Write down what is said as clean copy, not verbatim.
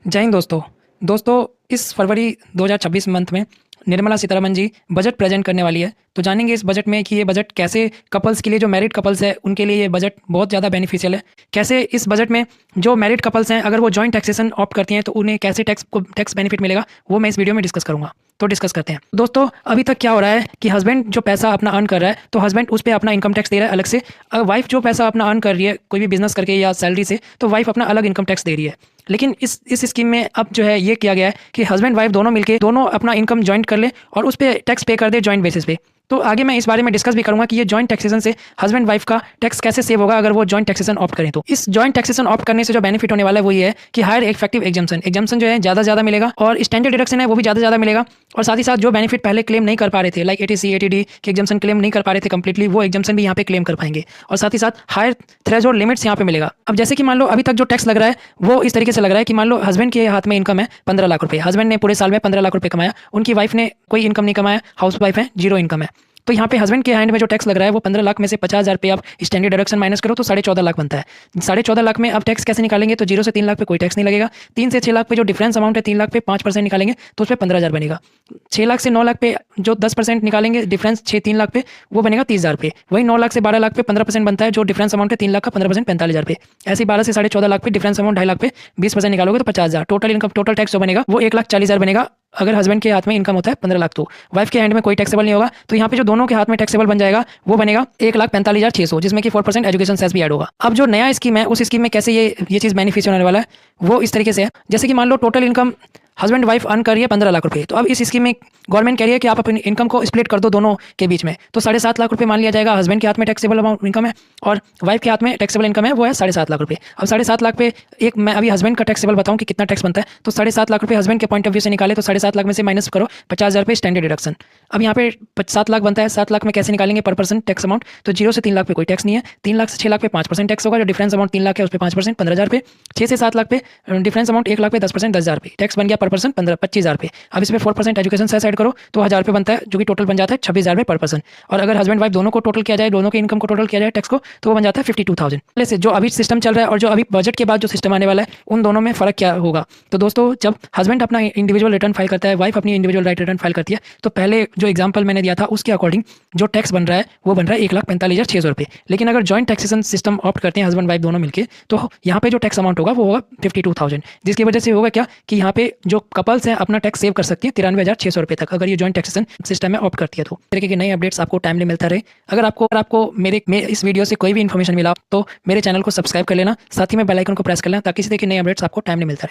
जय हिंद दोस्तों इस फरवरी 2026 मंथ में निर्मला सीतारमण जी बजट प्रेजेंट करने वाली है। तो जानेंगे इस बजट में कि ये बजट कैसे कपल्स के लिए, जो मैरिड कपल्स है उनके लिए ये बजट बहुत ज़्यादा बेनिफिशियल है। कैसे इस बजट में जो मैरिड कपल्स हैं अगर वो जॉइंट टैक्सेशन ऑप्ट करती हैं तो उन्हें कैसे टैक्स बेनिफिट मिलेगा, वो मैं इस वीडियो में डिस्कस करूंगा। तो डिस्कस करते हैं। दोस्तों अभी तक क्या हो रहा है कि हस्बैंड जो पैसा अपना अर्न कर रहा है तो हस्बैंड उस पर अपना इनकम टैक्स दे रहा है अलग से। वाइफ जो पैसा अपना अर्न कर रही है कोई भी बिजनेस करके या सैलरी से, तो वाइफ अपना अलग इनकम टैक्स दे रही है। लेकिन इस स्कीम में अब जो है ये किया गया है कि हस्बैंड वाइफ दोनों मिलके दोनों अपना इनकम ज्वाइंट कर ले और उस पर टैक्स पे कर दे जॉइंट बेसिस पे। तो आगे मैं इस बारे में डिस्कस भी करूंगा कि ये जॉइंट टैक्सेशन से हस्बैंड वाइफ का टैक्स कैसे सेव होगा अगर वो जॉइंट टैक्सेशन ऑप्ट करें। तो इस जॉइंट टैक्सेशन ऑप्ट करने से जो बेनिफिट होने वाला है वो ये है कि हायर इफेक्टिव एग्जाम्पशन जो है ज़्यादा मिलेगा और स्टैंडर्ड डिडक्शन है वो भी ज़्यादा मिलेगा। और साथ ही साथ जो बेनिफिट पहले क्लेम नहीं कर पा रहे थे, लाइक एटीसी एटीडी के एग्जाम्पशन क्लेम नहीं कर पा रहे थे कंप्लीटली, वो एग्जाम्पशन भी यहाँ पे क्लेम कर पाएंगे। और साथ ही साथ हायर थ्रेशोल्ड लिमिट्स यहाँ पे मिलेगा। अब जैसे कि मान लो अभी तक जो टैक्स लग रहा है वो इस तरीके से लग रहा है कि मान लो हस्बैंड के हाथ में इनकम है 15 लाख रुपए, हस्बैंड ने पूरे साल में 15 लाख रुपए कमाया, उनकी वाइफ ने कोई इनकम नहीं कमाया, हाउस वाइफ है, जीरो इनकम है। तो यहाँ पे हस्बैंड के हैंड में जो टैक्स लग रहा है वो 15 लाख में से 50,000 पे आप स्टैंडर्ड डिडक्शन माइनस करो तो 14.5 लाख बनता है। 14.5 लाख में अब टैक्स कैसे निकालेंगे, तो 0 से 3 लाख पे कोई टैक्स नहीं लगेगा। 3 से 6 लाख पे जो डिफरेंस अमाउंट है 3 लाख पे 5% निकालेंगे तो उस पर 15,000 बनेगा। 6 लाख से 9 लाख पे जो 10% निकालेंगे डिफरेंस 3 लाख पे, वो बनेगा 30,000 पे। वही 9 लाख से 12 लाख पे 15% बनता है, जो डिफरेंस अमाउंट है 3 लाख का 15% 45,000 पे। ऐसे 12 से 14.5 लाख पे डिफरेंस अमाउंट 2.5 लाख पे 20% निकालोगे तो 50,000। टोटल इनकम, टोटल टैक्स जो बनेगा वो 1,40,000 बनेगा अगर हस्बैंड के हाथ में इनकम होता है 15 लाख। तो वाइफ के हैंड में कोई टैक्सेबल नहीं होगा। तो यहाँ पे जो दोनों के हाथ में टैक्सेबल बन जाएगा वो बनेगा 1,45,600, जिसमें कि 4% एजुकेशन सेस भी ऐड होगा। अब जो नया स्कीम है उस स्कीम में कैसे ये चीज़ बेनिफिशियल होने वाला है वो इस तरीके से है, जैसे कि मान लो total income husband wife earn कर रही है 15 लाख रुपए। तो अब इस स्कीम में गवर्नमेंट कह रही है कि आप अपनी इनकम को स्प्लिट कर दो दोनों के बीच में। तो 7.5 लाख रुपए मान लिया जाएगा हस्बैंड के हाथ में टैक्सेबल अमाउंट इनकम है और वाइफ के हाथ में टैक्सेबल इनकम है वो है 7.5 लाख रुपए। अब 7.5 लाख पे एक मैं अभी हस्बैंड का टैक्सेबल बताऊं कि कितना टैक्स बनता है। तो 7.5 लाख रुपए हस्बैंड के पॉइंट ऑफ व्यू से निकाले तो 7.5 लाख में से माइनस करो 50,000 पे स्टैंडर्ड डिडक्शन। अब यहाँ पे 7 लाख बनता है, 7 लाख में कैसे निकालेंगे पर पर्सन टैक्स अमाउंट, तो 0 से 3 लाख पे कोई टैक्स नहीं है। 3 लाख से 6 लाख पे 5% टैक्स होगा, जो डिफरेंस अमाउंट 3 लाख है उस पर 5% 15,000 पे। 6 से 7 लाख पे डिफरेंस अमाउंट 1 लाख पे 10% 10,000 पे टैक्स बन गया पर पर्सन 25,000 पे। अब इसमें 4% एजुकेशन सेस ऐड करो तो 1,000 पे बनता है, जो कि टोटल बन जाता है 26,000 पे पर पर्सन। और अगर हस्बैंड वाइफ दोनों को टोटल किया जाए, दोनों के इनकम को टोटल किया जाए टैक्स को, तो वो बन जाता है 52,000। पहले से जो अभी सिस्टम चल रहा है और जो अभी बजट के बाद जो सिस्टम आने वाला है उन दोनों में फर्क क्या होगा। तो दोस्तों जब हस्बैंड अपना इंडिविजुअल रिटर्न फाइल करता है, वाइफ अपनी इंडिविजुअल रिटर्न फाइल करती है, तो पहले जो एग्जाम्पल मैंने दिया था उसके अकॉर्डिंग जो टैक्स बन रहा है वो बन रहा है 1,45,600 रुपये। लेकिन अगर जॉइंट टैक्सेशन सिस्टम ऑप्ट करते हैं हस्बैंड वाइफ दोनों मिलकर, तो यहाँ पे जो टैक्स अमाउंट होगा वो होगा 52,000, जिसकी वजह से होगा क्या कि यहाँ पे जो कपल्स हैं अपना टैक्स सेव कर सकती है 93,600 रुपये तक, अगर ये जॉइंट टैक्सेशन सिस्टम में ऑप्ट करती है। तो इस तरीके के नए अपडेट्स आपको टाइमली मिलता रहे। अगर आपको मेरे इस वीडियो से कोई भी इन्फॉर्मेशन मिला तो मेरे चैनल को सब्सक्राइब कर लेना, साथ ही में बेल आइकन को प्रेस कर लेना ताकि इस तरह के नए अपडेट्स आपको टाइमली मिलता रहे।